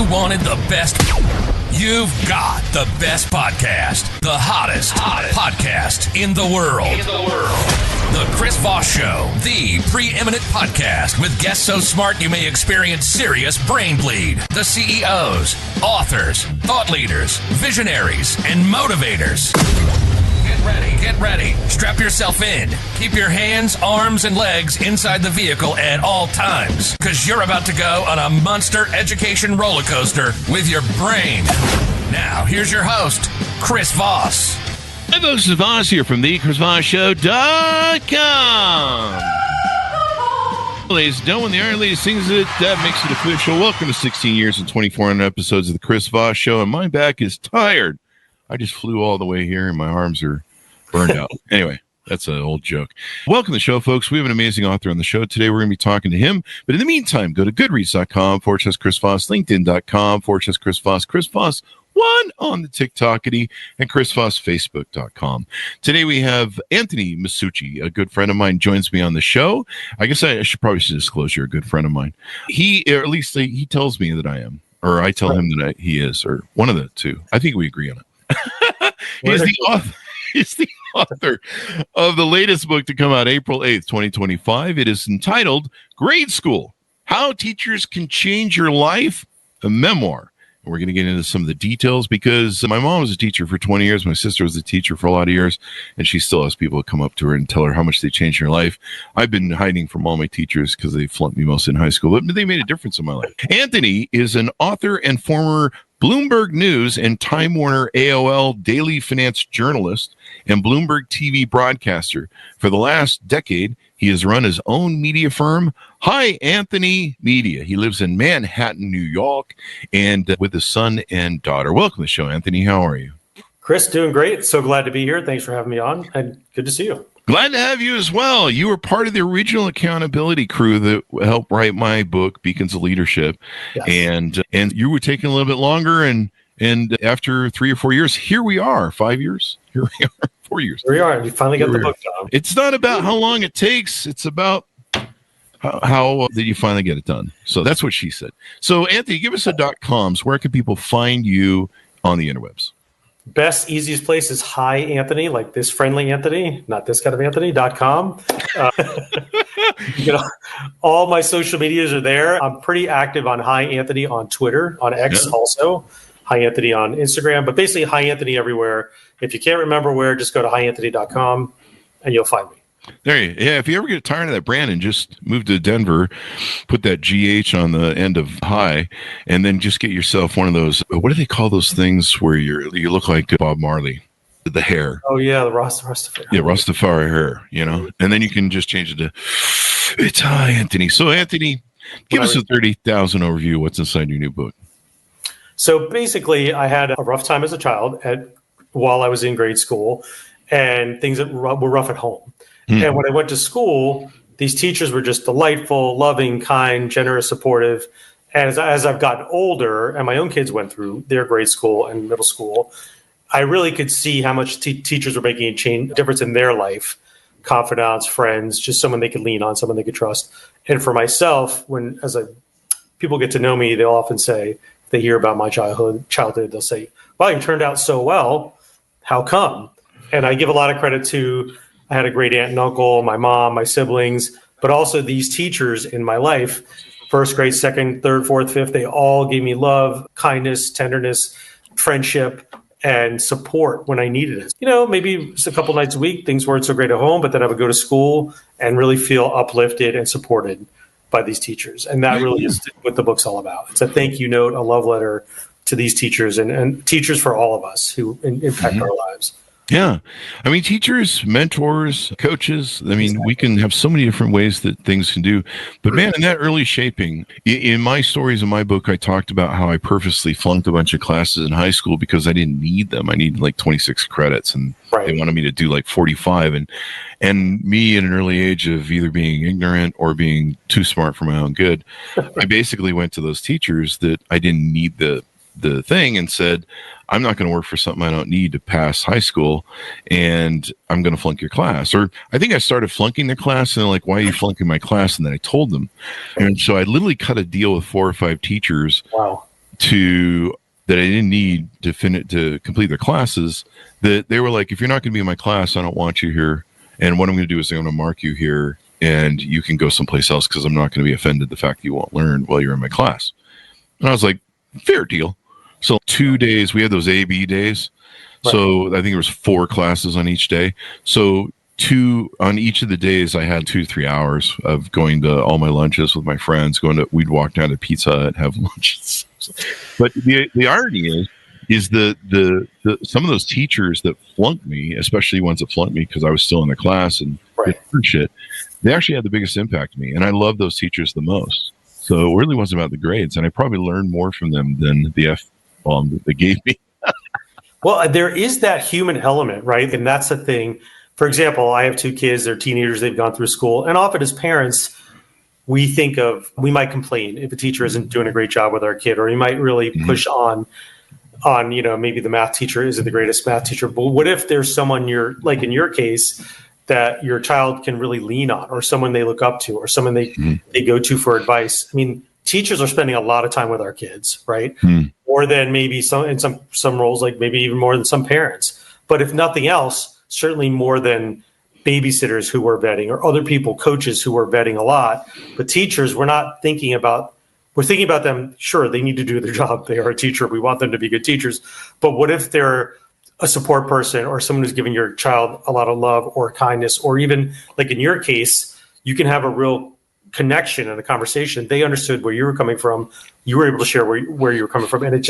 you wanted the best, you've got the best podcast, the hottest podcast in the world. The Chris Voss Show, the preeminent podcast with guests so smart you may experience serious brain bleed. The CEOs, authors, thought leaders, visionaries, and motivators. Get ready. Strap yourself in. Keep your hands, arms, and legs inside the vehicle at all times, because you're about to go on a monster education roller coaster with your brain. Now, here's your host, Chris Voss. Hi, folks. It's Voss here from the ChrisVossShow.com. Ladies and gentlemen, the Iron Lady sings it. That makes it official. Welcome to 16 years and 2,400 episodes of the Chris Voss Show, and my back is tired. I just flew all the way here, and my arms are burned out. Anyway, that's an old joke. Welcome to the show, folks. We have an amazing author on the show today. We're going to be talking to him. But in the meantime, go to goodreads.com/Chris Voss, LinkedIn.com/Chris Voss, Chris Voss 1 on the TikTokity, and ChrisVossFacebook.com. Today we have Anthony Massucci, a good friend of mine, joins me on the show. I guess I should probably disclose you're a good friend of mine. Or at least he tells me that I am, or I tell him that he is, or one of the two. I think we agree on it. He's the author of the latest book to come out April 8th, 2025. It is entitled Grade School: How Teachers Can Change Your Life, a Memoir. And we're going to get into some of the details because my mom was a teacher for 20 years. My sister was a teacher for a lot of years, and she still has people come up to her and tell her how much they changed her life. I've been hiding from all my teachers because they flunked me most in high school, but they made a difference in my life. Anthony is an author and former Bloomberg News and Time Warner AOL daily finance journalist and Bloomberg TV broadcaster. For the last decade, he has run his own media firm, Hi Anthony Media. He lives in Manhattan, New York, and with his son and daughter. Welcome to the show, Anthony. How are you? Chris, doing great. So glad to be here. Thanks for having me on, and good to see you. Glad to have you as well. You were part of the original accountability crew that helped write my book, Beacons of Leadership. Yes. And you were taking a little bit longer, and after 3 or 4 years, here we are. 5 years? Here we are. 4 years. Here we are. You finally got the book done. It's not about how long it takes. It's about how did you finally get it done. So that's what she said. So, Anthony, give us a .coms. Where can people find you on the interwebs? Best, easiest place is Hi Anthony, like this friendly Anthony, not this kind of Anthony.com. All my social medias are there. I'm pretty active on Hi Anthony on Twitter, on X also. Hi Anthony on Instagram, but basically Hi Anthony everywhere. If you can't remember where, just go to hianthony.com and you'll find me. If you ever get tired of that brand and just move to Denver, put that GH on the end of Hi, and then just get yourself one of those, what do they call those things where you look like Bob Marley? The hair. Oh, yeah, the Rastafari. Yeah, Rastafari hair, and then you can just change it to, it's Hi Anthony. So, Anthony, give us a 30,000 overview of what's inside your new book. So, basically, I had a rough time as a child while I was in grade school, and things that were rough at home. And when I went to school, these teachers were just delightful, loving, kind, generous, supportive. And as I've gotten older and my own kids went through their grade school and middle school, I really could see how much teachers were making a difference in their life. Confidants, friends, just someone they could lean on, someone they could trust. And for myself, people get to know me, they'll often say, if they hear about my childhood, they'll say, wow, you turned out so well. How come? And I give a lot of credit to, I had a great aunt and uncle, my mom, my siblings, but also these teachers in my life, first grade, second, third, fourth, fifth, they all gave me love, kindness, tenderness, friendship, and support when I needed it. Maybe just a couple nights a week, things weren't so great at home, but then I would go to school and really feel uplifted and supported by these teachers. And that really is what the book's all about. It's a thank you note, a love letter to these teachers and teachers for all of us who impact our lives. Yeah. I mean, teachers, mentors, coaches, we can have so many different ways that things can do. But man, in that early shaping, in my stories in my book, I talked about how I purposely flunked a bunch of classes in high school because I didn't need them. I needed like 26 credits and they wanted me to do like 45. And me at an early age of either being ignorant or being too smart for my own good, I basically went to those teachers that I didn't need the thing and said, I'm not going to work for something I don't need to pass high school, and I'm going to flunk your class. Or I think I started flunking their class, and they're like, why are you flunking my class? And then I told them. And so I literally cut a deal with 4 or 5 teachers that I didn't need to complete their classes, that they were like, if you're not going to be in my class, I don't want you here. And what I'm going to do is I'm going to mark you here and you can go someplace else because I'm not going to be offended the fact that you won't learn while you're in my class. And I was like, fair deal. So 2 days, we had those A-B days. Right. So I think there was 4 classes on each day. So on each of the days, I had 2 to 3 hours of going to all my lunches with my friends. We'd walk down to Pizza Hut, have lunches. But the irony is the some of those teachers that flunked me, especially ones that flunked me because I was still in the class and did shit, they actually had the biggest impact on me, and I love those teachers the most. So it really wasn't about the grades, and I probably learned more from them than the F-bomb that they gave me. Well, there is that human element, right? And that's the thing. For example, I have 2 kids, they're teenagers, they've gone through school. And often as parents, we might complain if a teacher isn't doing a great job with our kid, or you might really push on, maybe the math teacher isn't the greatest math teacher. But what if there's someone like in your case, that your child can really lean on, or someone they look up to, or someone they go to for advice? I mean, teachers are spending a lot of time with our kids, right? More than maybe some roles, like maybe even more than some parents. But if nothing else, certainly more than babysitters who we're vetting, or other people, coaches who we're vetting a lot. But teachers, we're thinking about them. Sure, they need to do their job. They are a teacher. We want them to be good teachers. But what if they're a support person, or someone who's giving your child a lot of love or kindness, or even like in your case, you can have a real connection and a conversation. They understood where you were coming from. You were able to share where you were coming from. And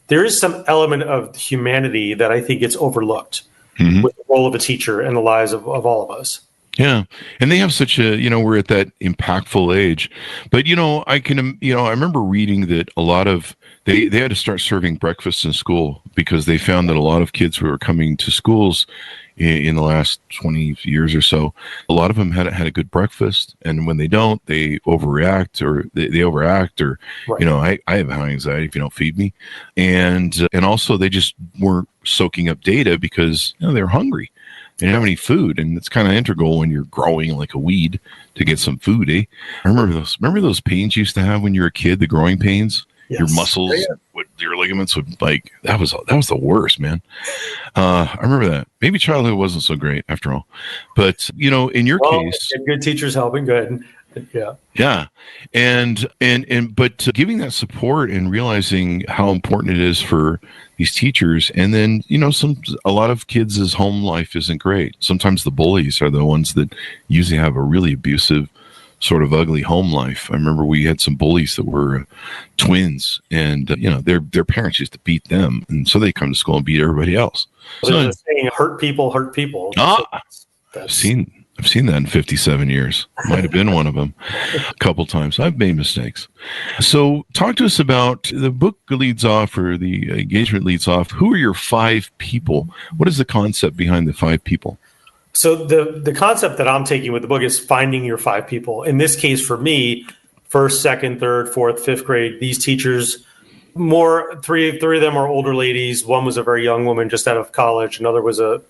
there is some element of humanity that I think gets overlooked with the role of a teacher and the lives of all of us. Yeah. And they have such we're at that impactful age, but I remember reading that a lot of, they had to start serving breakfast in school because they found that a lot of kids who were coming to schools in the last 20 years or so, a lot of them had a good breakfast. And when they don't, they overreact, or they overact, or, right. I have high anxiety if you don't feed me. And also they just weren't soaking up data because they're hungry. They didn't have any food, and it's kind of integral when you're growing like a weed to get some food, eh? I remember those pains you used to have when you were a kid, the growing pains? Yes. Your muscles, your ligaments would that was the worst, man. I remember that. Maybe childhood wasn't so great after all, but in your case, good teachers helping, good, yeah, but giving that support and realizing how important it is for these teachers, and then a lot of kids' home life isn't great. Sometimes the bullies are the ones that usually have a really abusive, sort of ugly home life. I remember we had some bullies that were twins, and their parents used to beat them, and so they come to school and beat everybody else. So there's a saying, hurt people hurt people. I've seen that in 57 years. Might have been one of them a couple times. I've made mistakes. So talk to us about the book leads off, or the engagement leads off. Who are your 5 people? What is the concept behind the 5 people? So the concept that I'm taking with the book is finding your 5 people. In this case, for me, 1st, 2nd, 3rd, 4th, 5th grade, these teachers, three of them are older ladies. One was a very young woman just out of college. Another was a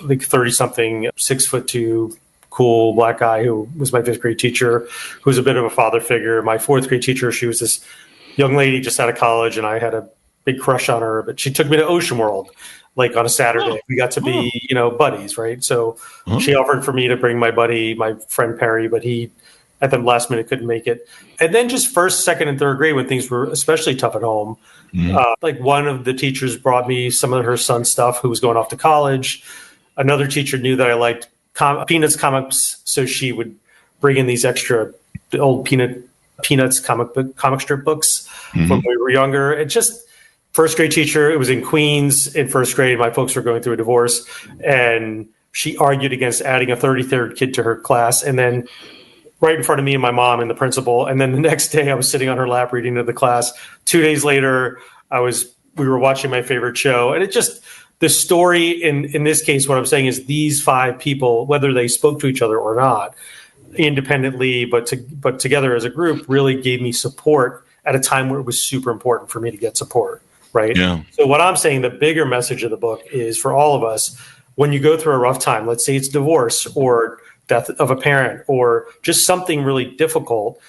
30-something, 6'2", cool black guy who was my 5th grade teacher, who was a bit of a father figure. My 4th grade teacher, she was this young lady just out of college, and I had a big crush on her. But she took me to Ocean World, like on a Saturday. We got to be, buddies, right? So she offered for me to bring my buddy, my friend Perry, but he, at the last minute, couldn't make it. And then just 1st, 2nd, and 3rd grade, when things were especially tough at home, like one of the teachers brought me some of her son's stuff, who was going off to college. Another teacher knew that I liked Peanuts comics, so she would bring in these extra old Peanuts comic strip books from when we were younger. It just 1st grade teacher. It was in Queens in 1st grade. My folks were going through a divorce, and she argued against adding a 33rd kid to her class. And then right in front of me and my mom and the principal. And then the next day I was sitting on her lap reading to the class. 2 days later, we were watching my favorite show. And it just, the story in this case, what I'm saying is these 5 people, whether they spoke to each other or not, independently, but together as a group, really gave me support at a time where it was super important for me to get support. Right. Yeah. So what I'm saying, the bigger message of the book is for all of us, when you go through a rough time, let's say it's divorce or death of a parent or just something really difficult,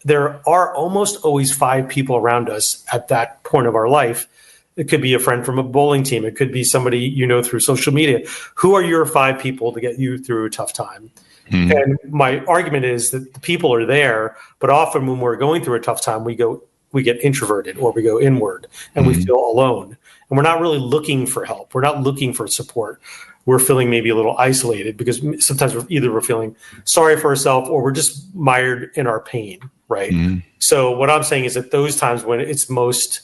there are almost always 5 people around us at that point of our life. It could be a friend from a bowling team. It could be somebody you know through social media. Who are your 5 people to get you through a tough time? Mm-hmm. And my argument is that the people are there, but often when we're going through a tough time, we get introverted or we go inward and we feel alone. And we're not really looking for help. We're not looking for support. We're feeling maybe a little isolated because sometimes we're feeling sorry for ourselves or we're just mired in our pain, right? Mm-hmm. So what I'm saying is that those times when it's most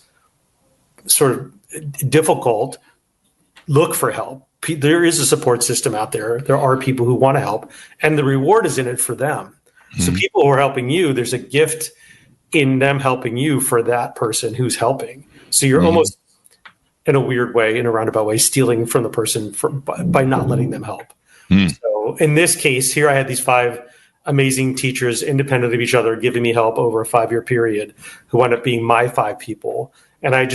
sort of difficult, look for help. There is a support system out there. There are people who want to help, and the reward is in it for them. Mm-hmm. So people who are helping you, there's a gift in them helping you for that person who's helping. So you're almost, in a weird way, in a roundabout way, stealing from the person by not letting them help. So in this case, here I had these 5 amazing teachers, independent of each other, giving me help over a 5-year period, who wound up being my 5 people. And I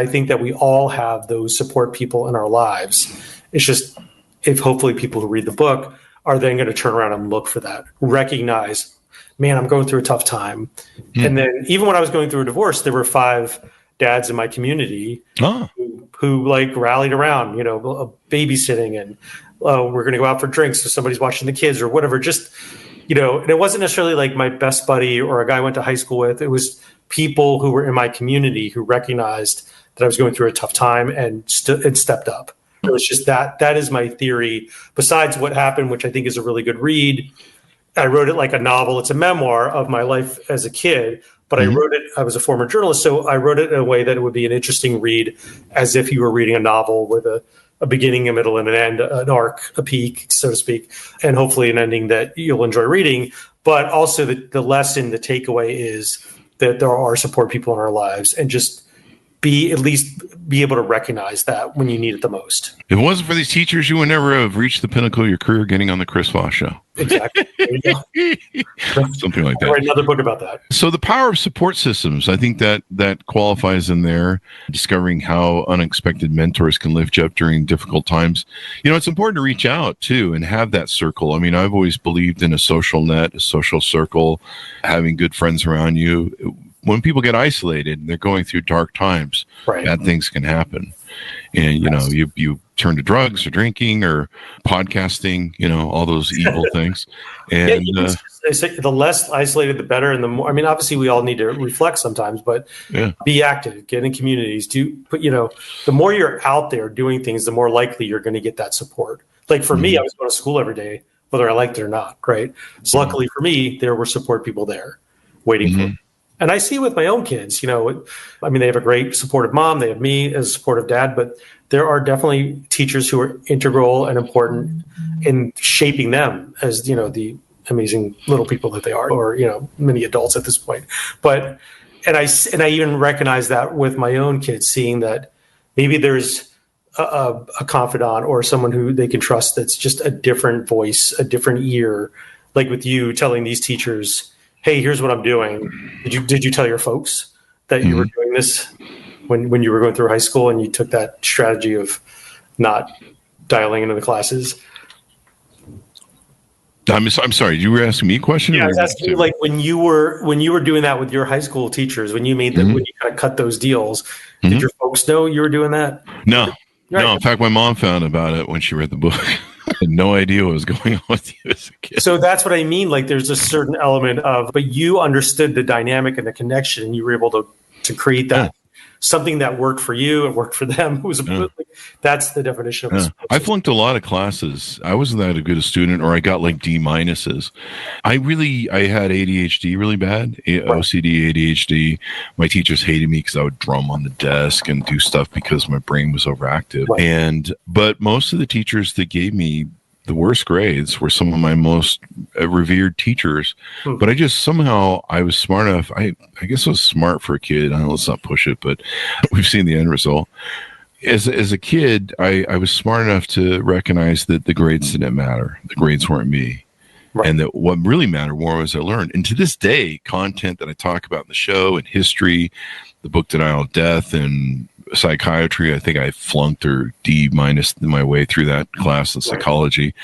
think that we all have those support people in our lives. It's just, if hopefully people who read the book are then going to turn around and look for that, recognize, man, I'm going through a tough time. And then even when I was going through a divorce, there were 5 dads in my community who like rallied around, babysitting, and we're going to go out for drinks so somebody's watching the kids or whatever. Just, and it wasn't necessarily like my best buddy or a guy I went to high school with. It was people who were in my community who recognized that I was going through a tough time and stepped up. It was just that is my theory. Besides what happened, which I think is a really good read, I wrote it like a novel. It's a memoir of my life as a kid, but I was a former journalist, so I wrote it in a way that it would be an interesting read, as if you were reading a novel with a beginning, a middle, and an end, an arc, a peak, so to speak, and hopefully an ending that you'll enjoy reading. But also the lesson, the takeaway is that there are support people in our lives, and just be able to recognize that when you need it the most. If it wasn't for these teachers, you would never have reached the pinnacle of your career getting on the Chris Voss Show. Exactly. There you go. Something like that. I'll write another book about that. So the power of support systems, I think that qualifies in there. Discovering how unexpected mentors can lift you up during difficult times. It's important to reach out too and have that circle. I mean, I've always believed in a social net, a social circle, having good friends around you. When people get isolated and they're going through dark times, bad things can happen. And, you turn to drugs or drinking or podcasting, all those evil things. And they say the less isolated, the better. And the more, obviously we all need to reflect sometimes, but be active, get in communities, the more you're out there doing things, the more likely you're going to get that support. Like for me, I was going to school every day, whether I liked it or not. Right. So luckily for me, there were support people there waiting for me. And I see with my own kids, they have a great supportive mom. They have me as a supportive dad, but there are definitely teachers who are integral and important in shaping them as, the amazing little people that they are, or, many adults at this point. But, and I even recognize that with my own kids, seeing that maybe there's a confidant or someone who they can trust that's just a different voice, a different ear, like with you telling these teachers, hey, here's what I'm doing. Did you tell your folks that you were doing this when you were going through high school and you took that strategy of not dialing into the classes? I'm sorry. You were asking me a question? Yeah, I was asking you, like when you were doing that with your high school teachers, when you made when you kind of cut those deals, did your folks know you were doing that? No. No. In fact, my mom found about it when she read the book. I had no idea what was going on with you as a kid. So that's what I mean. Like there's a certain element of, but you understood the dynamic and the connection, and you were able to create that something that worked for you and worked for them. That's the definition of I flunked a lot of classes. I wasn't that good a student, or I got like D minuses. I had ADHD really bad, OCD, ADHD. My teachers hated me because I would drum on the desk and do stuff because my brain was overactive. Right. But most of the teachers that gave me the worst grades were some of my most revered teachers. But I just somehow I was smart enough. I guess I was smart for a kid. Let's not push it, but we've seen the end result. As a kid, I was smart enough to recognize that the grades didn't matter. The grades weren't me. Right. And that what really mattered more was I learned. And to this day, content that I talk about in the show and history, the book Denial of Death, and psychiatry. I think I flunked or D- my way through that class in psychology.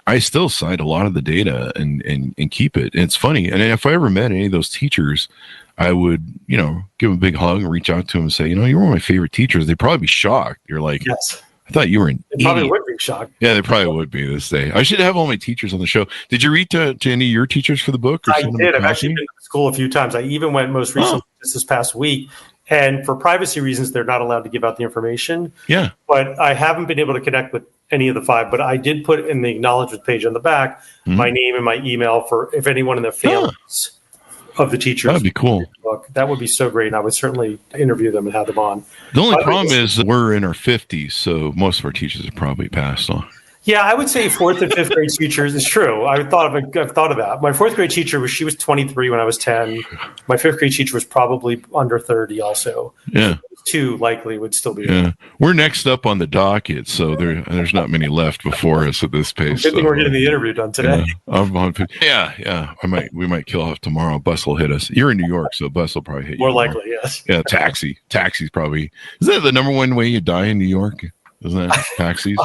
I still cite a lot of the data and keep it. And it's funny. And if I ever met any of those teachers, I would, give them a big hug and reach out to them and say, you're one of my favorite teachers. They'd probably be shocked. You're like, yes. I thought you were an They probably idiot. would be shocked. Yeah, they probably would be this day. I should have all my teachers on the show. Did you read to any of your teachers for the book? Or I did. I've actually been to school a few times. I even went most recently just this past week. And for privacy reasons, they're not allowed to give out the information. Yeah. But I haven't been able to connect with any of the 5. But I did put in the acknowledgement page on the back my name and my email for if anyone in the families of the teachers. That'd be cool. Book. That would be so great. And I would certainly interview them and have them on. The only problem is we're in our 50s, so most of our teachers have probably passed on. Yeah, I would say 4th and 5th grade teachers is true. I've thought of that. My 4th grade teacher she was 23 when I was 10. My 5th grade teacher was probably under 30 also. Yeah. 2 likely would still be. Yeah. We're next up on the docket, so there's not many left before us at this pace. Good thing we're getting the interview done today. Yeah. We might kill off tomorrow. Bus will hit us. You're in New York, so bus will probably hit you. More likely, yes. Yeah, taxi. Taxi's probably. Is that the number one way you die in New York? Isn't that taxis?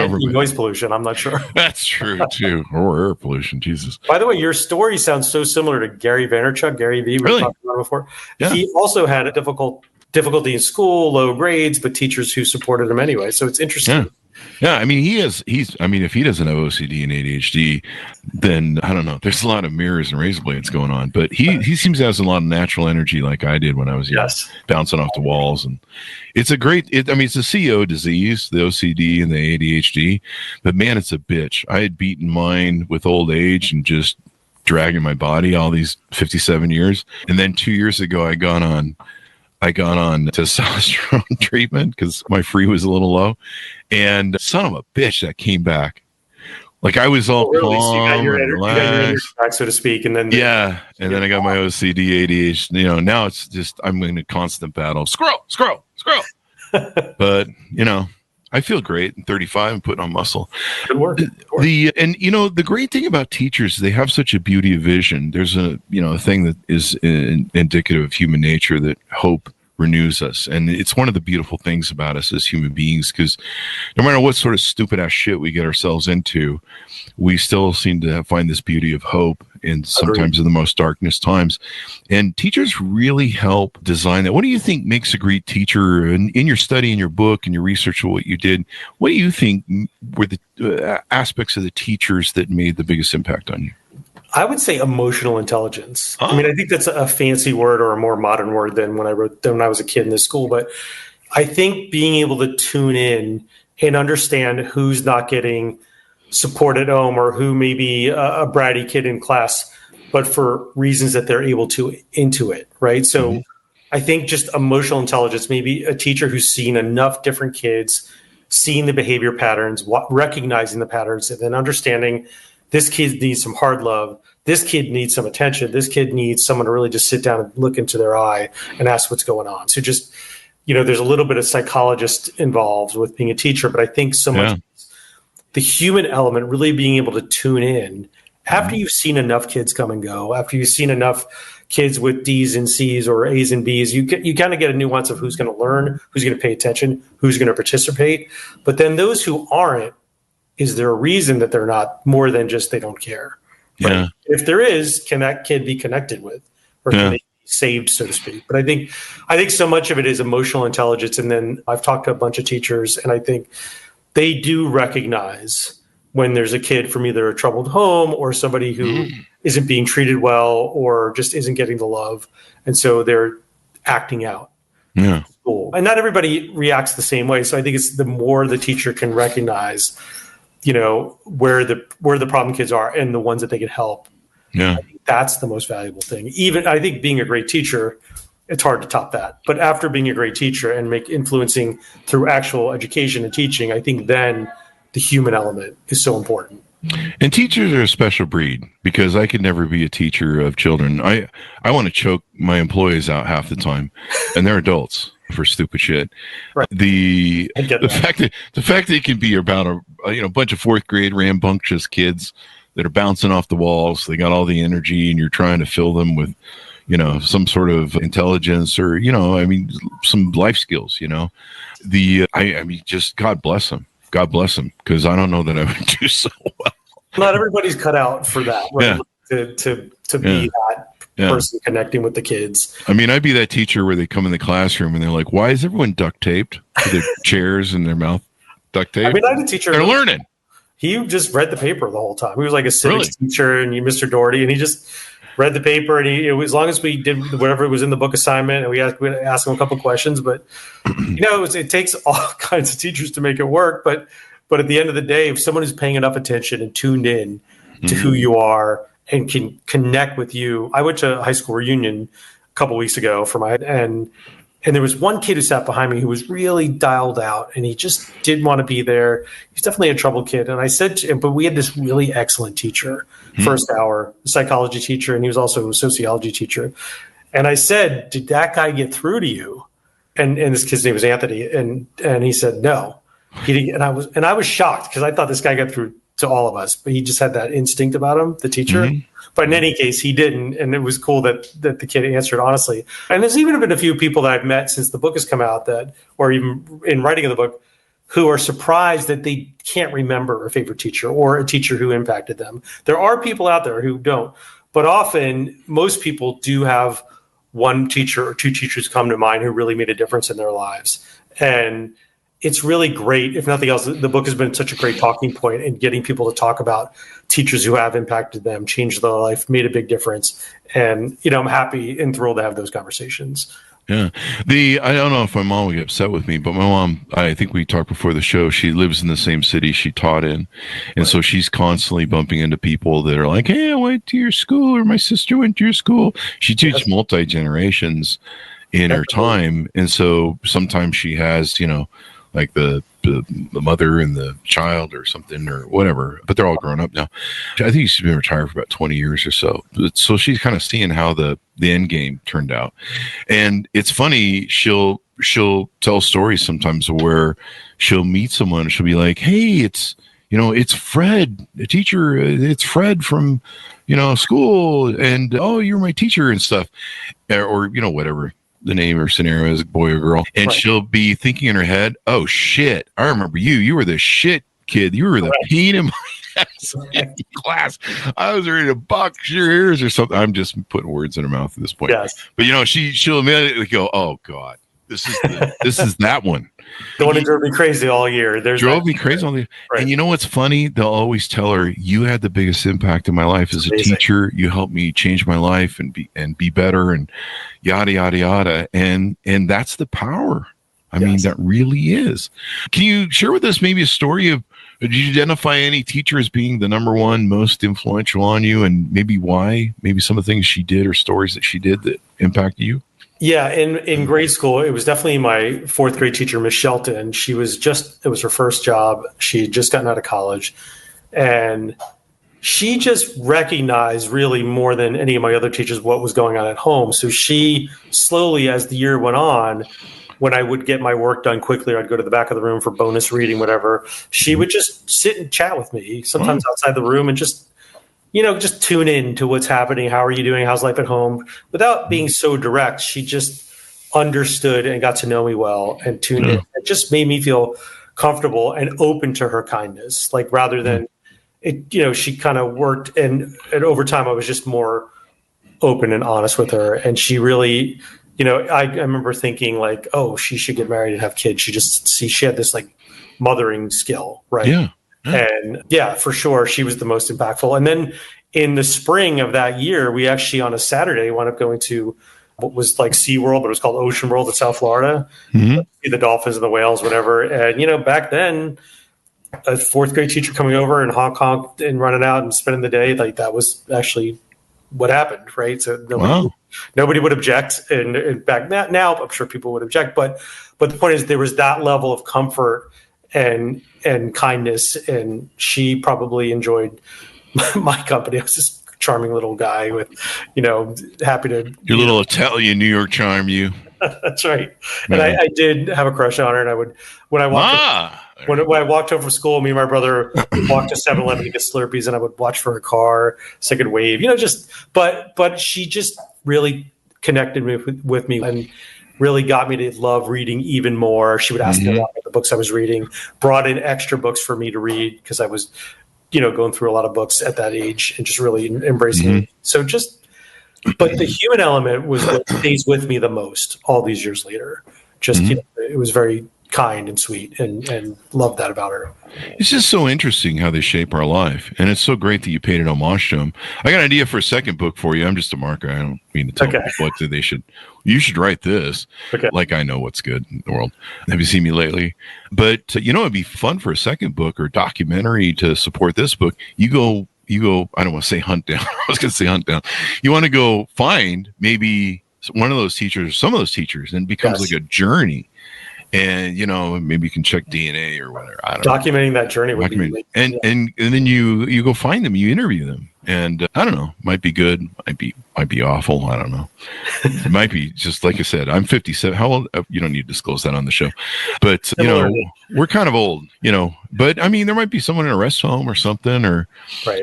Noise pollution, I'm not sure. That's true, too. Or air pollution, Jesus. By the way, your story sounds so similar to Gary Vaynerchuk, Gary V. We were talking about before. Yeah. He also had a difficulty in school, low grades, but teachers who supported him anyway. So it's interesting. Yeah, I mean, if he doesn't have OCD and ADHD, then I don't know. There's a lot of mirrors and razor blades going on, but he seems to have a lot of natural energy like I did when I was young, bouncing off the walls. And it's it's a CO disease, the OCD and the ADHD, but man, it's a bitch. I had beaten mine with old age and just dragging my body all these 57 years. And then 2 years ago, I got on testosterone treatment because my free was a little low, and son of a bitch, that came back. Like I was all calm, so you got your energy back, so to speak, and then and then I got my OCD, ADHD. Now it's just I'm in a constant battle. Scroll. But I feel great. I'm 35 and putting on muscle. Good work. The great thing about teachers, they have such a beauty of vision. There's a thing that is indicative of human nature, that hope renews us. And it's one of the beautiful things about us as human beings, because no matter what sort of stupid ass shit we get ourselves into, we still seem to find this beauty of hope in sometimes in the most darkest times. And teachers really help design that. What do you think makes a great teacher? And in your study, in your book, and your research of what you did, what do you think were the aspects of the teachers that made the biggest impact on you? I would say emotional intelligence. I mean, I think that's a fancy word or a more modern word than when I was a kid in this school. But I think being able to tune in and understand who's not getting support at home, or who may be a bratty kid in class, but for reasons that they're able to intuit, right? So I think just emotional intelligence, maybe a teacher who's seen enough different kids, seeing the behavior patterns, recognizing the patterns, and then understanding this kid needs some hard love. This kid needs some attention. This kid needs someone to really just sit down and look into their eye and ask what's going on. So just, there's a little bit of psychologist involved with being a teacher, but I think so much the human element, really being able to tune in after you've seen enough kids come and go, after you've seen enough kids with D's and C's or A's and B's, you kind of get a nuance of who's going to learn, who's going to pay attention, who's going to participate. But then those who aren't, is there a reason that they're not, more than just they don't care? Right? Yeah. If there is, can that kid be connected with, or can they be saved, so to speak? But I think so much of it is emotional intelligence. And then I've talked to a bunch of teachers, and I think they do recognize when there's a kid from either a troubled home or somebody who isn't being treated well or just isn't getting the love. And so they're acting out. Yeah. And not everybody reacts the same way. So I think it's the more the teacher can recognize, where the problem kids are and the ones that they can help. Yeah. I think that's the most valuable thing. Even I think being a great teacher, it's hard to top that. But after being a great teacher and influencing through actual education and teaching, I think then the human element is so important. And teachers are a special breed, because I could never be a teacher of children. I want to choke my employees out half the time, and they're adults for stupid shit. Right. The fact that it can be about a bunch of fourth grade rambunctious kids that are bouncing off the walls, they got all the energy, and you're trying to fill them with some sort of intelligence or, I mean, some life skills, I mean, just God bless them. God bless them. Because I don't know that I would do so well. Not everybody's cut out for that, right? Yeah. To be that person connecting with the kids. I mean, I'd be that teacher where they come in the classroom and they're like, why is everyone duct taped to their chairs and their mouth duct taped? I mean, I had a teacher. They're learning. He just read the paper the whole time. He was like a civics teacher, and Mr. Doherty, and he just read the paper. And as long as we did whatever was in the book assignment, and we'd ask him a couple questions. But it takes all kinds of teachers to make it work. But at the end of the day, if someone is paying enough attention and tuned in to who you are and can connect with you, I went to a high school reunion a couple weeks ago and there was one kid who sat behind me who was really dialed out, and he just didn't want to be there. He's definitely a troubled kid. And I said to him, but we had this really excellent teacher, first hour, psychology teacher, and he was also a sociology teacher. And I said, did that guy get through to you? And this kid's name was Anthony. And he said, no, he didn't. And I was shocked because I thought this guy got through to all of us, but he just had that instinct about him, the teacher. But in any case, he didn't. And it was cool that the kid answered honestly. And there's even been a few people that I've met since the book has come out or even in writing of the book, who are surprised that they can't remember a favorite teacher or a teacher who impacted them. There are people out there who don't, but often most people do have one teacher or two teachers come to mind who really made a difference in their lives. And it's really great. If nothing else, the book has been such a great talking point in getting people to talk about teachers who have impacted them, changed their life, made a big difference. And, I'm happy and thrilled to have those conversations. Yeah. I don't know if my mom would get upset with me, but my mom, I think we talked before the show, she lives in the same city she taught in. And so she's constantly bumping into people that are like, hey, I went to your school, or my sister went to your school. She teaches multi-generations in her time. And so sometimes she has, like the mother and the child or something or whatever, but they're all grown up now. I think she's been retired for about 20 years or so. So she's kind of seeing how the end game turned out. And it's funny, she'll tell stories sometimes where she'll meet someone and she'll be like, hey, it's Fred, a teacher. It's Fred from, school. And, oh, you're my teacher and stuff. Or, whatever the name or scenario is, boy or girl. And she'll be thinking in her head, oh, shit, I remember you. You were the shit kid. You were the pain in my ass in class. I was ready to box your ears or something. I'm just putting words in her mouth at this point. Yes. But, she'll immediately go, oh, God, this is that one. The one that drove me crazy all year. Drove me crazy all year. Right. And you know what's funny? They'll always tell her, you had the biggest impact in my life as a teacher. You helped me change my life and be better and yada, yada, yada. And that's the power. I mean, that really is. Can you share with us maybe a story of, did you identify any teacher as being the number one most influential on you, and maybe why? Maybe some of the things she did or stories that she did that impacted you? Yeah, in grade school, it was definitely my fourth grade teacher, Miss Shelton. It was her first job. She had just gotten out of college. And she just recognized really more than any of my other teachers what was going on at home. So she slowly, as the year went on, when I would get my work done quickly, I'd go to the back of the room for bonus reading, whatever. She would just sit and chat with me, sometimes outside the room, and just tune in to what's happening. How are you doing? How's life at home? Without being so direct, she just understood and got to know me well and tuned in. It just made me feel comfortable and open to her kindness. Like rather than it, she kind of worked and over time I was just more open and honest with her. And she really, I remember thinking like, oh, she should get married and have kids. She had this like mothering skill, right? Yeah. And yeah, for sure, she was the most impactful. And then in the spring of that year, we actually on a Saturday wound up going to what was like SeaWorld, but it was called Ocean World in South Florida. See the dolphins and the whales, whatever. And, back then, a fourth grade teacher coming over and honk and running out and spending the day, like that was actually what happened, right? So nobody would object. And back now, I'm sure people would object. But the point is there was that level of comfort and kindness, and she probably enjoyed my company. I was this charming little guy with, happy to. Your little Italian New York charm, you. That's right. And I did have a crush on her, and I would when I walked home from school, me and my brother would walk to 7-Eleven to get Slurpees, and I would watch for her car so I could wave. But she just really connected with me and really got me to love reading even more. She would ask me a lot about the books I was reading, brought in extra books for me to read because I was, going through a lot of books at that age and just really embracing it. So but the human element was what stays with me the most all these years later. Just, it was very kind and sweet and loved that about her. It's just so interesting how they shape our life. And it's so great that you paid an homage to them. I got an idea for a second book for you. I'm just a marker. I don't mean to tell people what you should write this. Like I know what's good in the world. Have you seen me lately? But it'd be fun for a second book or documentary to support this book. You go, I don't want to say hunt down. I was going to say hunt down. You want to go find maybe one of those teachers or some of those teachers, and it becomes like a journey. And maybe you can check DNA or whatever. I don't know. Documenting that journey would be and then you go find them, you interview them, and I don't know, might be good, might be awful. I don't know. It might be just like I said. I'm 57. How old? You don't need to disclose that on the show, but we're kind of old, But I mean, there might be someone in a rest home or something, or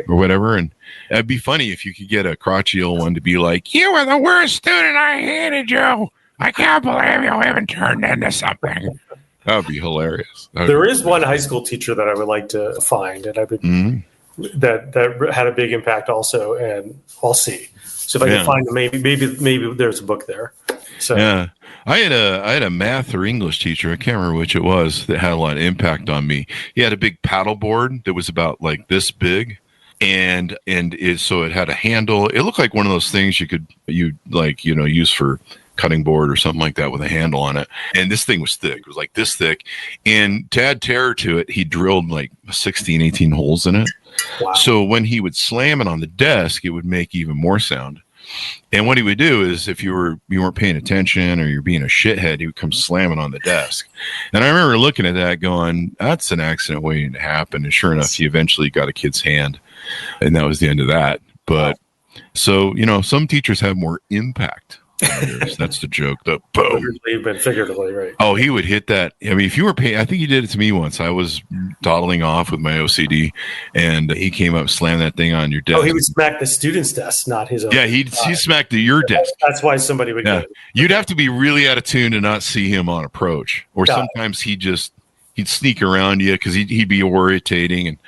whatever, and it'd be funny if you could get a crotchety old one to be like, "You were the worst student. I hated you. I can't believe you haven't turned into something." That would be hilarious. There is one high school teacher that I would like to find, and I would that had a big impact also, and I'll see. So if I can find them, maybe there's a book there. So yeah, I had a math or English teacher. I can't remember which it was that had a lot of impact on me. He had a big paddle board that was about like this big. So it had a handle. It looked like one of those things you use for cutting board or something like that with a handle on it. And this thing was thick. It was like this thick. And to add terror to it, he drilled like 16, 18 holes in it. Wow. So when he would slam it on the desk, it would make even more sound. And what he would do is if you weren't paying attention or you're being a shithead, he would come slamming on the desk. And I remember looking at that going, that's an accident waiting to happen. And sure enough, he eventually got a kid's hand. And that was the end of that. But so, some teachers have more impact. That's the joke. The boom. Figuratively, right? Oh, he would hit that. I mean, if you were paying, I think he did it to me once. I was dawdling off with my OCD, and he came up, slammed that thing on your desk. Oh, he would smack the student's desk, not his own. Yeah, he smacked your desk. That's why somebody would. Yeah, you'd have to be really out of tune to not see him on approach, or sometimes he'd sneak around you because he'd be irritating, and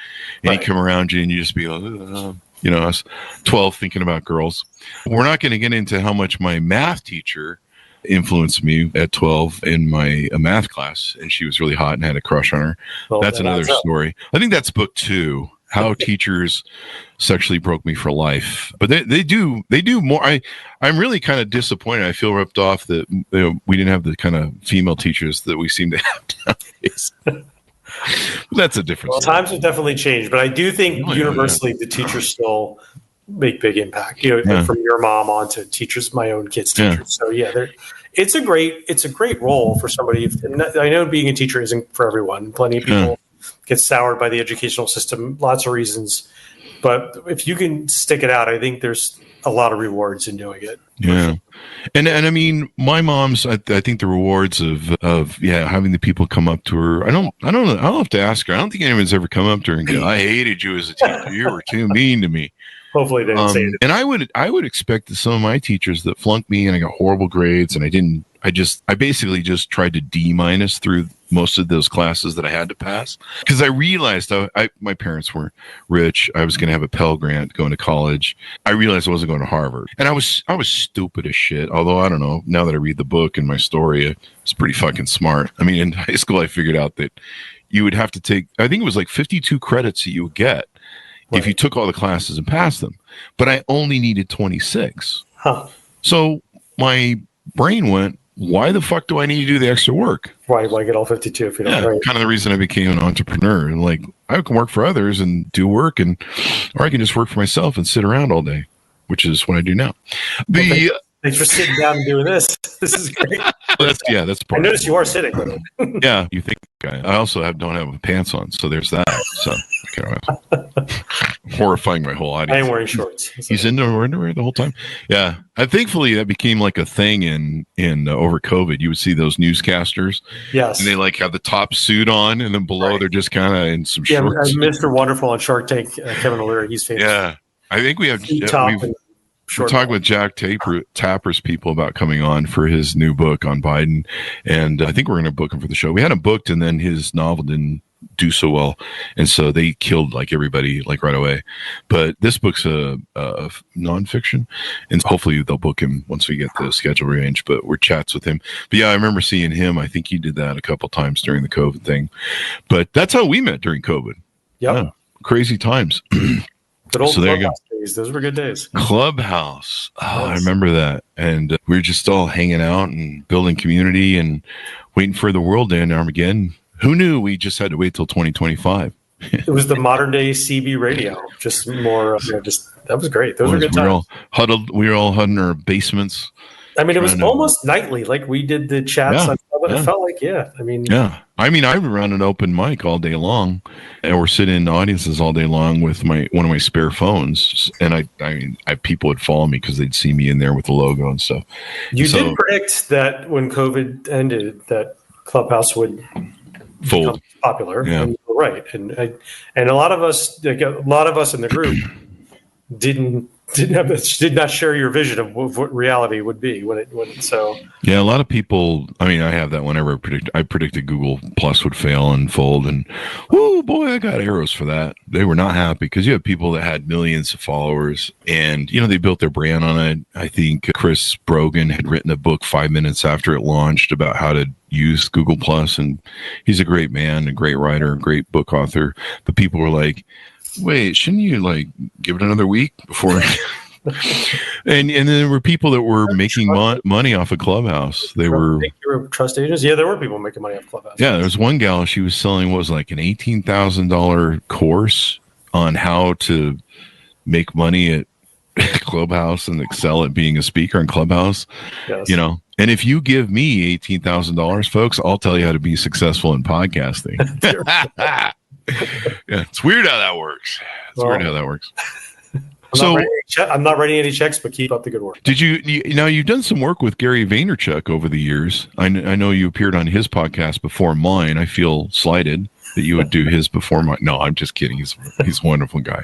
he'd come around you, and you'd just be like. I was 12 thinking about girls. We're not going to get into how much my math teacher influenced me at 12 in my math class, and she was really hot and had a crush on her. Well, that's another story. I think that's book 2, How Teachers Sexually Broke Me for Life. But they do more. I'm really kind of disappointed. I feel ripped off that we didn't have the kind of female teachers that we seem to have nowadays. That's a difference. Well, times have definitely changed, but I do think universally the teachers still make big impact. From your mom on to teachers, my own kids' teachers. So it's a great role for somebody. I know being a teacher isn't for everyone. Plenty of people get soured by the educational system, lots of reasons. But if you can stick it out, I think there's a lot of rewards in doing it. Yeah. And I mean, my mom's, I think the rewards of having the people come up to her. I don't know. I'll have to ask her. I don't think anyone's ever come up to her and go, I hated you as a teacher. You were too mean to me. Hopefully they didn't say it. And I would expect that some of my teachers that flunked me and I got horrible grades and I basically just tried to D- through most of those classes that I had to pass because I realized my parents weren't rich. I was going to have a Pell Grant going to college. I realized I wasn't going to Harvard, and I was stupid as shit. Although I don't know, now that I read the book and my story, it's pretty fucking smart. I mean, in high school, I figured out that you would have to take, I think it was like 52 credits that you would get if you took all the classes and passed them, but I only needed 26. So my brain went, why the fuck do I need to do the extra work? Why get all 52 if you don't? Yeah, kind of the reason I became an entrepreneur. And like, I can work for others and do work, or I can just work for myself and sit around all day, which is what I do now. Thanks for sitting down and doing this. This is great. That's part. I noticed you are sitting. Yeah, you think I also don't have pants on, so there's that. So horrifying my whole audience. I am wearing shorts. He's in underwear the whole time. Yeah, thankfully that became like a thing in over COVID. You would see those newscasters. Yes, and they like have the top suit on, and then below they're just kind of in some shorts. Mr. Wonderful on Shark Tank, Kevin O'Leary. He's famous. Yeah, I think we have. We're talking with Jack Tapper's people about coming on for his new book on Biden. And I think we're going to book him for the show. We had him booked, and then his novel didn't do so well. And so they killed like everybody like right away. But this book's a nonfiction, and hopefully they'll book him once we get the schedule arranged. But we're chats with him. But yeah, I remember seeing him. I think he did that a couple times during the COVID thing. But that's how we met during COVID. Yep. Yeah, crazy times. Good old so there you go. Days. Those were good days. Clubhouse. Oh, Yes. I remember that. And we were just all hanging out and building community and waiting for the world to end Armageddon. Who knew we just had to wait till 2025? It was the modern day CB radio. Just more, that was great. Those were good times. We were all huddled in our basements. I mean, it was almost nightly. Like we did the chats. Yeah, It felt like, I run an open mic all day long, and we're sitting in audiences all day long with one of my spare phones. And I people would follow me because they'd see me in there with the logo and stuff. You did predict that when COVID ended, that Clubhouse would fold popular. Yeah. And you were right. And a lot of us in the group did not share your vision of what reality would be Yeah, a lot of people. I mean, I have that whenever I predicted Google Plus would fail and fold, and oh boy, I got arrows for that. They were not happy because you have people that had millions of followers, and they built their brand on it. I think Chris Brogan had written a book 5 minutes after it launched about how to use Google Plus, and he's a great man, a great writer, a great book author. But people were like, wait, shouldn't you give it another week before? and then there were people that were making money off of Clubhouse. They were trust agents. Yeah, there were people making money off Clubhouse. Yeah, there was one gal. She was selling what was like an $18,000 course on how to make money at Clubhouse and excel at being a speaker in Clubhouse. Yes. And if you give me $18,000, folks, I'll tell you how to be successful in podcasting. Yeah, it's weird how that works. I'm not writing any checks, but keep up the good work. Did you've done some work with Gary Vaynerchuk over the years. I know you appeared on his podcast before mine. I feel slighted that you would do his before mine. No, I'm just kidding. He's a wonderful guy.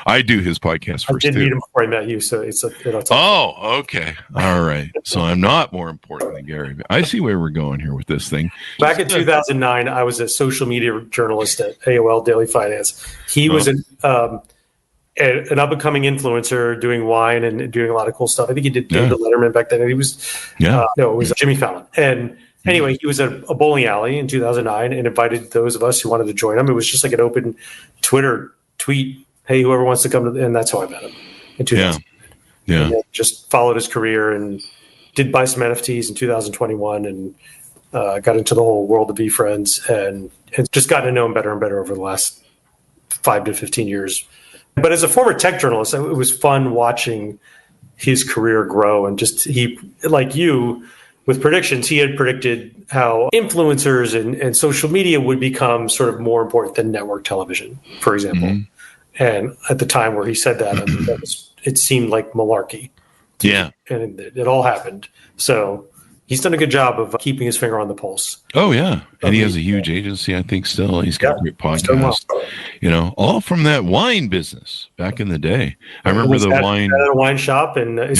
I do his podcast first. I did meet him before I met you, so it's okay. All right. So I'm not more important than Gary. I see where we're going here with this thing. Back in 2009, I was a social media journalist at AOL Daily Finance. He was an up-and-coming influencer doing wine and doing a lot of cool stuff. I think he did David Letterman back then. And he was, it was Jimmy Fallon. And anyway, he was at a bowling alley in 2009 and invited those of us who wanted to join him. It was just like an open Twitter tweet. Hey, whoever wants to come and that's how I met him in 2000. Yeah. And just followed his career and did buy some NFTs in 2021 and got into the whole world of VFriends and just gotten to know him better and better over the last 5 to 15 years. But as a former tech journalist, it was fun watching his career grow. And just he, like you, with predictions, he had predicted how influencers and social media would become sort of more important than network television, for example. Mm-hmm. And at the time where he said that, it seemed like malarkey. Yeah. And it all happened. So he's done a good job of keeping his finger on the pulse. Oh, yeah. And he has a huge agency, I think, still. He's got a great podcast. All from that wine business back in the day. I remember the wine. At a wine shop, and it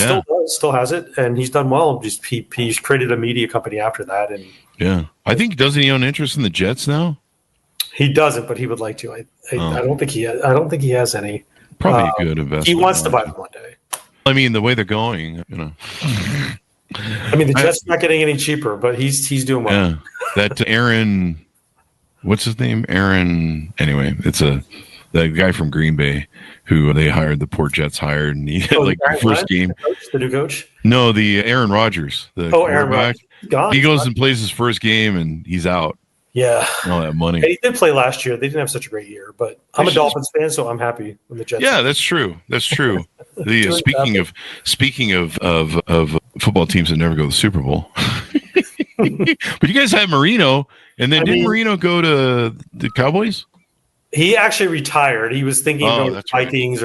still has it. And he's done well. He's created a media company after that. And I think, doesn't he own interest in the Jets now? He doesn't, but he would like to. I don't think he has. I don't think he has any. Probably a good investment. He wants to buy them one day. I mean, the way they're going, I mean, the Jets not getting any cheaper, but he's doing well. Yeah, that Aaron, what's his name? Aaron. Anyway, it's the guy from Green Bay who they hired. The poor Jets hired, and he had the first game. The new coach? No, the Aaron Rodgers. Aaron Rodgers. He goes and plays his first game, and he's out. Yeah, all that money. And he did play last year. They didn't have such a great year, but I'm a Dolphins fan, so I'm happy when the Jets. Yeah, that's true. That's true. The speaking of football teams that never go to the Super Bowl, but you guys had Marino, and then didn't Marino go to the Cowboys? He actually retired. He was thinking of the Vikings,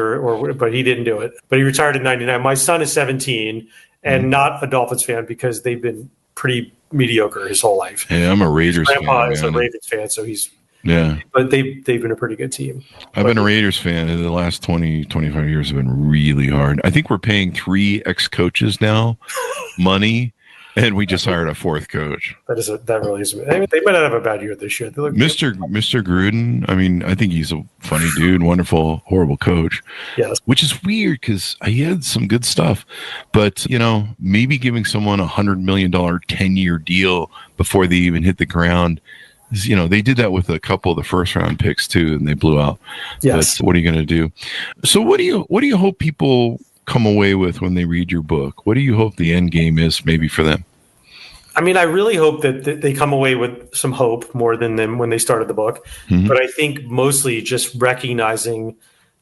but he didn't do it. But he retired in '99. My son is 17 and not a Dolphins fan because they've been pretty mediocre his whole life. Yeah, I'm a Raiders fan. His grandpa fan. is a Ravens fan, so he's Yeah. But they've been a pretty good team. I've been a Raiders fan, and the last 20, 25 years have been really hard. I think we're paying 3 ex-coaches now money, and we just hired a 4th coach. That really is. I mean, they might not have a bad year this year. They look Mr. Gruden, I mean, I think he's a funny dude, wonderful, horrible coach. Yes. Which is weird because he had some good stuff. But, maybe giving someone $100 million 10-year deal before they even hit the ground. They did that with a couple of the first round picks too, and they blew out. Yes. But what are you going to do? So what do you hope people come away with when they read your book? What do you hope the end game is maybe for them? I mean, I really hope that they come away with some hope more than them when they started the book. Mm-hmm. But I think mostly just recognizing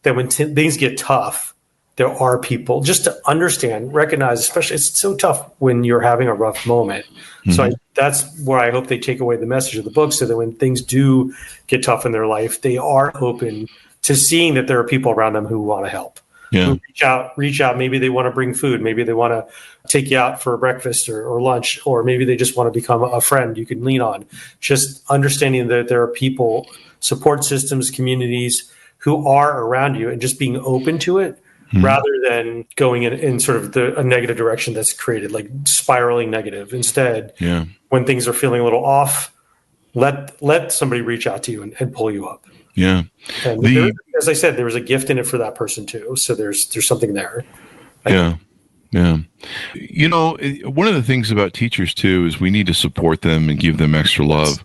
that when things get tough, there are people just to understand, recognize, especially it's so tough when you're having a rough moment. Mm-hmm. So that's where I hope they take away the message of the book, so that when things do get tough in their life, they are open to seeing that there are people around them who want to help. Yeah. Reach out. Maybe they want to bring food. Maybe they want to take you out for breakfast or lunch, or maybe they just want to become a friend you can lean on. Just understanding that there are people, support systems, communities who are around you, and just being open to it. Mm-hmm. Rather than going in sort of a negative direction that's created, like spiraling negative. Instead, when things are feeling a little off, let somebody reach out to you and pull you up. Yeah. And as I said, there was a gift in it for that person too. So there's something there. Yeah. Yeah. One of the things about teachers too is we need to support them and give them extra love.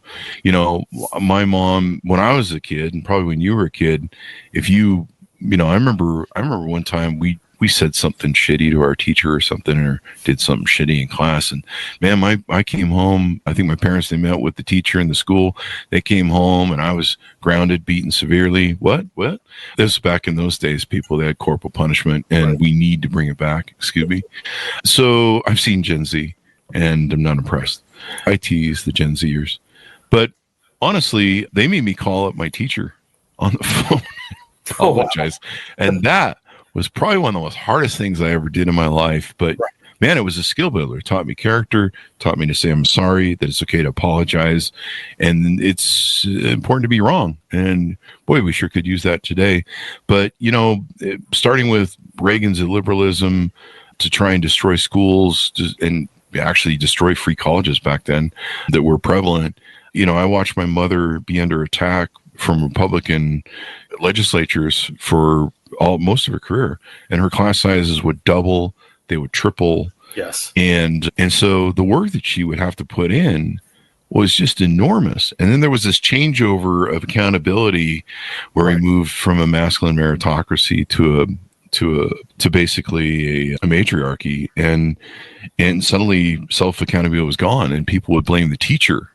My mom, when I was a kid, and probably when you were a kid, I remember one time we said something shitty to our teacher or something, or did something shitty in class. And man, I came home. I think my parents, they met with the teacher in the school. They came home and I was grounded, beaten severely. What? This was back in those days, people, they had corporal punishment, and we need to bring it back. Excuse me. So I've seen Gen Z and I'm not impressed. I tease the Gen Zers, but honestly, they made me call up my teacher on the phone. Apologize. And that was probably one of the most hardest things I ever did in my life. But man, it was a skill builder. It taught me character, taught me to say I'm sorry, that it's okay to apologize. And it's important to be wrong. And boy, we sure could use that today. But, starting with Reagan's illiberalism to try and destroy schools and actually destroy free colleges back then that were prevalent. I watched my mother be under attack from Republican legislatures for most of her career, and her class sizes would double, they would triple. Yes. And so the work that she would have to put in was just enormous. And then there was this changeover of accountability where we moved from a masculine meritocracy to basically a matriarchy, and suddenly self-accountability was gone, and people would blame the teacher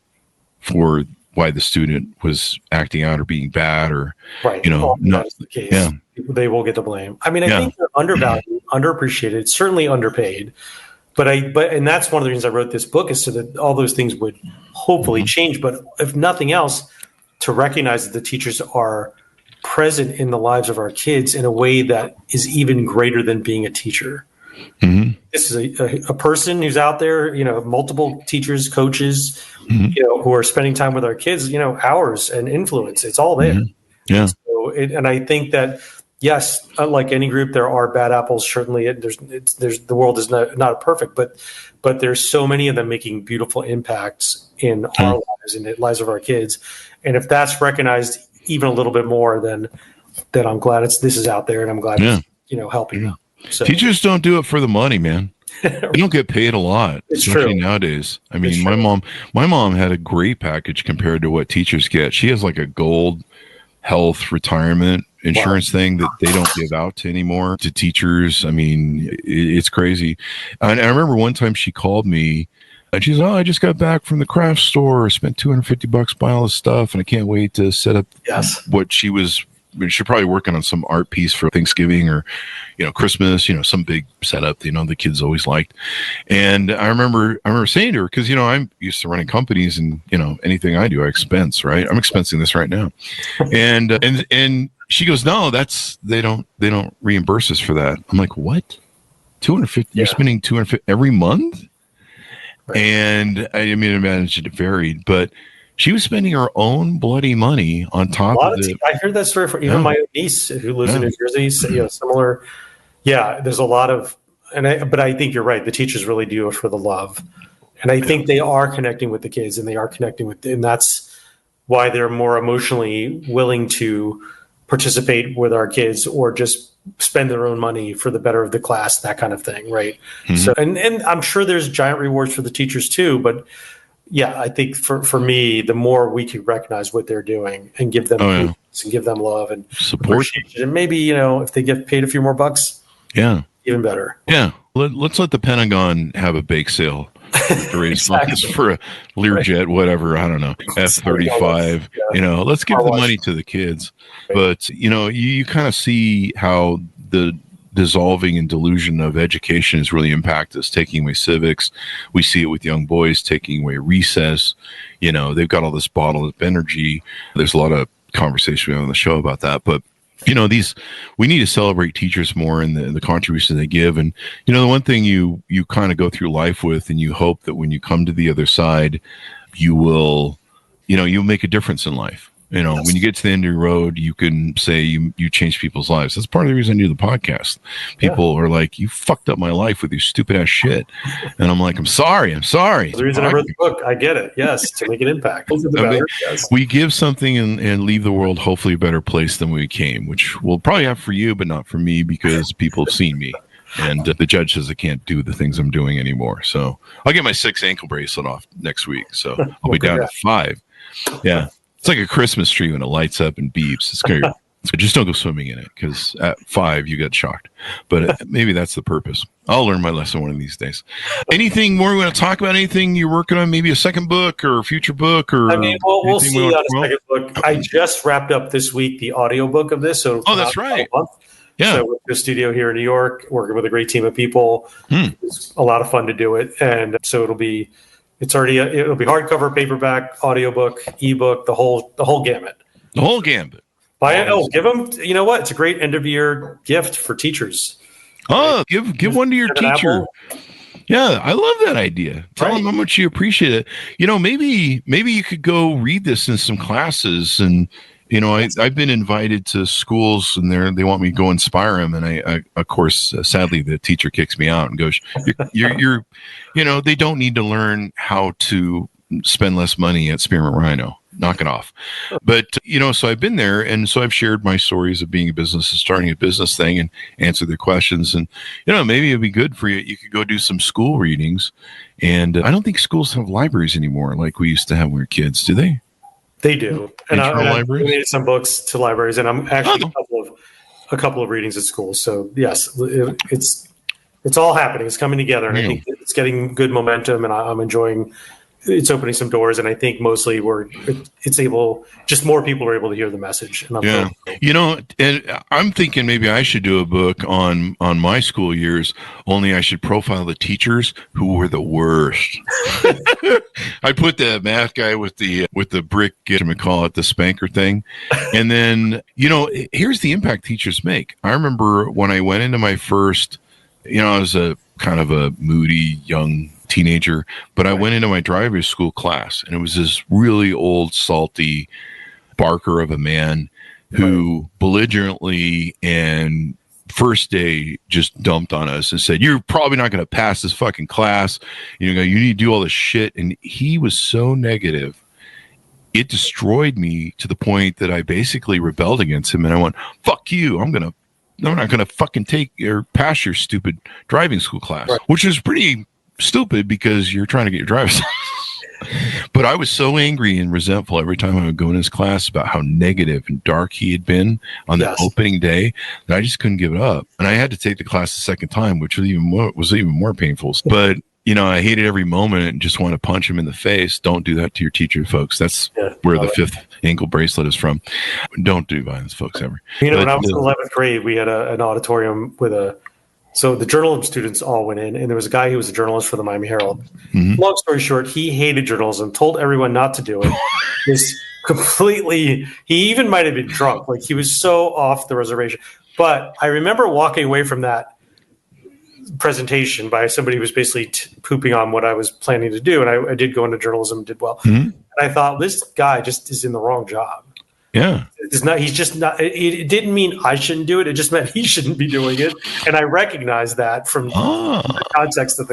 for why the student was acting out or being bad, or not the case. Yeah. They will get the blame. I mean, I think they're undervalued, underappreciated, certainly underpaid. But that's one of the reasons I wrote this book, is so that all those things would hopefully change. But if nothing else, to recognize that the teachers are present in the lives of our kids in a way that is even greater than being a teacher. Mm-hmm. This is a person who's out there, multiple teachers, coaches, who are spending time with our kids, hours and influence. It's all there. Mm-hmm. Yeah. So and I think that, yes, like any group, there are bad apples. Certainly, the world is not perfect, but there's so many of them making beautiful impacts in our lives and the lives of our kids. And if that's recognized even a little bit more, then I'm glad this is out there, and I'm glad it's helping them. So. Teachers don't do it for the money, man. They don't get paid a lot, especially nowadays. I mean, my mom had a great package compared to what teachers get. She has like a gold health retirement insurance thing that they don't give out to anymore to teachers. I mean, it's crazy. And I remember one time she called me and she's, I just got back from the craft store, spent $250 buying all this stuff, and I can't wait to set up what she's probably working on some art piece for Thanksgiving or, Christmas, some big setup, the kids always liked. And I remember saying to her, because, I'm used to running companies, and, anything I do, I expense, right? I'm expensing this right now. And she goes, no, they don't reimburse us for that. I'm like, what? 250, you're spending 250 every month? Right. And I mean, imagine it varied, but she was spending her own bloody money on top of it. I heard that story from even my niece who lives in New Jersey. Similar. Yeah, there's a lot of, but I think you're right. The teachers really do it for the love, and I think they are connecting with the kids, and they are connecting with, and that's why they're more emotionally willing to participate with our kids or just spend their own money for the better of the class, that kind of thing, right? Mm-hmm. So, and I'm sure there's giant rewards for the teachers too, but yeah, I think for me, the more we can recognize what they're doing and give them and give them love and support, and maybe if they get paid a few more bucks, even better. Yeah, let's let the Pentagon have a bake sale to raise funds for a Learjet, whatever, I don't know, F-35. Let's give the money to the kids. But you kind of see how the dissolving and delusion of education has really impacted us, taking away civics. We see it with young boys taking away recess. They've got all this bottled up energy. There's a lot of conversation on the show about that, but we need to celebrate teachers more and the contributions they give. And the one thing you kind of go through life with, and you hope that when you come to the other side, you will you'll make a difference in life. When you get to the end of the road, you can say you change people's lives. That's part of the reason I do the podcast. People are like, you fucked up my life with your stupid ass shit. And I'm like, I'm sorry. The reason I wrote the book, I get it. Yes, to make an impact. We give something and leave the world hopefully a better place than we came, which we'll probably have for you, but not for me, because people have seen me. And the judge says I can't do the things I'm doing anymore. So I'll get my 6 ankle bracelet off next week. So I'll be down to 5. Yeah. It's like a Christmas tree when it lights up and beeps. It's scary. Just don't go swimming in it, because at 5 you get shocked. But maybe that's the purpose. I'll learn my lesson one of these days. Anything more we want to talk about? Anything you're working on? Maybe a second book or a future book? Or we'll see on a second book. I just wrapped up this week the audiobook of this. So that's right. Yeah. So with the studio here in New York, working with a great team of people. It's a lot of fun to do it, and so it'll be hardcover, paperback, audiobook, ebook, the whole gamut. The whole gambit. Give them. You know what? It's a great end of year gift for teachers. Oh, give one to your teacher. Yeah, I love that idea. Tell them how much you appreciate it. Maybe you could go read this in some classes. And I've been invited to schools, and they want me to go inspire them. And I of course, sadly, the teacher kicks me out and goes, "You're they don't need to learn how to spend less money at Spearmint Rhino. Knock it off." But so I've been there, and so I've shared my stories of being a business and starting a business thing, and answered their questions. And maybe it'd be good for you. You could go do some school readings. And I don't think schools have libraries anymore like we used to have when we were kids. Do they? They do, and I've donated some books to libraries, and I'm actually a couple of readings at schools. So yes, it's all happening. It's coming together, and I think it's getting good momentum, and I'm enjoying. It's opening some doors, and I think mostly just more people are able to hear the message. And and I'm thinking maybe I should do a book on my school years, only I should profile the teachers who were the worst. I put the math guy with the brick, the spanker thing. And then, here's the impact teachers make. I remember when I went into my first, I was a kind of a moody young teenager, but I went into my driver's school class, and it was this really old, salty barker of a man who belligerently and first day just dumped on us and said, "You're probably not going to pass this fucking class. You need to do all this shit." And he was so negative, it destroyed me to the point that I basically rebelled against him, and I went, "Fuck you! I'm not going to fucking take or pass your stupid driving school class," which is pretty stupid because you're trying to get your driver's license. But I was so angry and resentful every time I would go in his class about how negative and dark he had been on the opening day that I just couldn't give it up. And I had to take the class the second time, which was even more painful. But I hated every moment and just want to punch him in the face. Don't do that to your teacher, folks. That's where the 5th ankle bracelet is from. Don't do violence, folks, ever. When I was in 11th grade, we had an auditorium with so the journalism students all went in, and there was a guy who was a journalist for the Miami Herald. Mm-hmm. Long story short, he hated journalism, told everyone not to do it. He even might have been drunk. Like, he was so off the reservation. But I remember walking away from that presentation by somebody who was basically pooping on what I was planning to do. And I did go into journalism and did well. And I thought, this guy just is in the wrong job. Yeah. He's just not, it didn't mean I shouldn't do it. It just meant he shouldn't be doing it. And I recognized that from the context of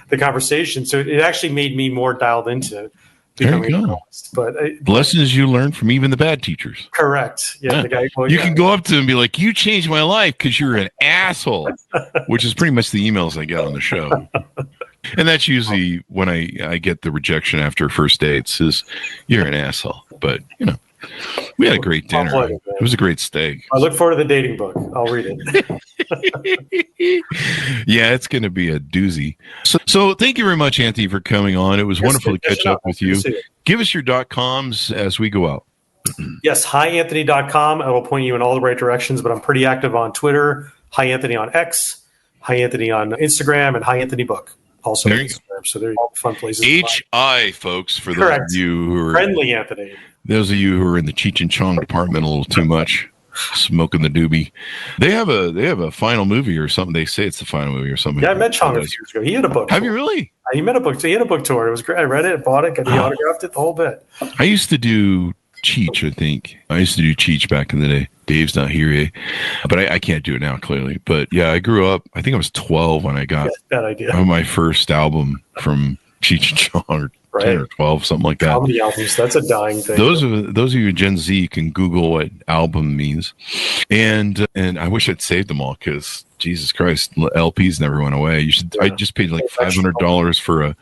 the conversation. So it actually made me more dialed into becoming a journalist. But lessons you learn from even the bad teachers. Correct. Yeah. The guy, you can go up to him and be like, you changed my life because you're an asshole, which is pretty much the emails I get on the show. And that's usually when I get the rejection after first dates is you're an asshole. But, we had a great dinner. It was a great steak. I look forward to the dating book. I'll read it. Yeah, it's going to be a doozy. So thank you very much, Anthony, for coming on. It was wonderful to catch up with you. Give us your .coms as we go out. Yes, hyanthony.com. I will point you in all the right directions, but I'm pretty active on Twitter, Hi Anthony on X, Hi Anthony on Instagram, and Hi Anthony Book. Also on Instagram. So there are all fun places. HI, folks, for those of you who are friendly Anthony. Those of you who are in the Cheech and Chong department a little too much, smoking the doobie. They have a final movie or something. They say it's the final movie or something. Yeah, I met Chong a few years ago. He had a book. Have you really? He had a book tour. It was great. I read it, bought it, got the autographed it, the whole bit. I used to do Cheech, I think. I used to do Cheech back in the day. Dave's not here, but I can't do it now, clearly. But yeah, I grew up, I think I was 12 when I got bad idea. My first album from Cheech and Chong, or 10 or 12, something like that. Comedy albums, that's a dying thing. Those of you Gen Z can Google what album means. And I wish I'd saved them all because Jesus Christ, LPs never went away. I just paid like $500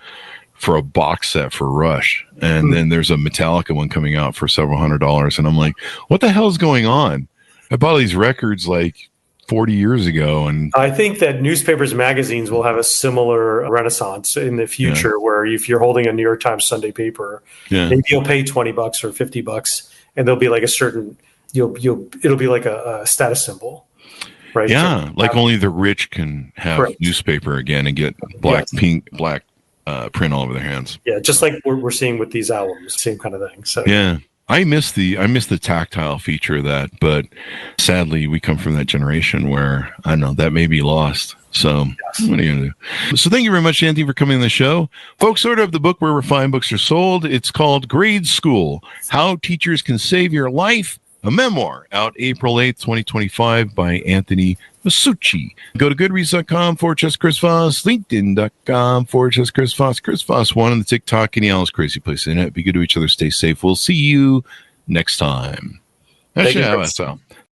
for a box set for Rush. And then there's a Metallica one coming out for several $100s. And I'm like, what the hell is going on? I bought these records like 40 years ago. And I think that newspapers and magazines will have a similar renaissance in the future where if you're holding a New York Times Sunday paper, maybe you'll pay $20 or $50 and there'll be like a certain, it'll be like a status symbol. Right. Yeah. Like only the rich can have newspaper again and get black print all over their hands. Yeah. Just like we're seeing with these albums, same kind of thing. So yeah. I miss the tactile feature of that, but sadly we come from that generation where I don't know that may be lost. So what are you gonna do? So thank you very much, Anthony, for coming on the show. Folks, order of the book wherever fine books are sold. It's called Grade School: How Teachers Can Save Your Life. A memoir out April 8th, 2025 by Anthony Massucci. Go to goodreads.com/Chris Voss, LinkedIn.com/Chris Voss, Chris Voss 1 on the TikTok, any else crazy place in it. Be good to each other. Stay safe. We'll see you next time. That's how.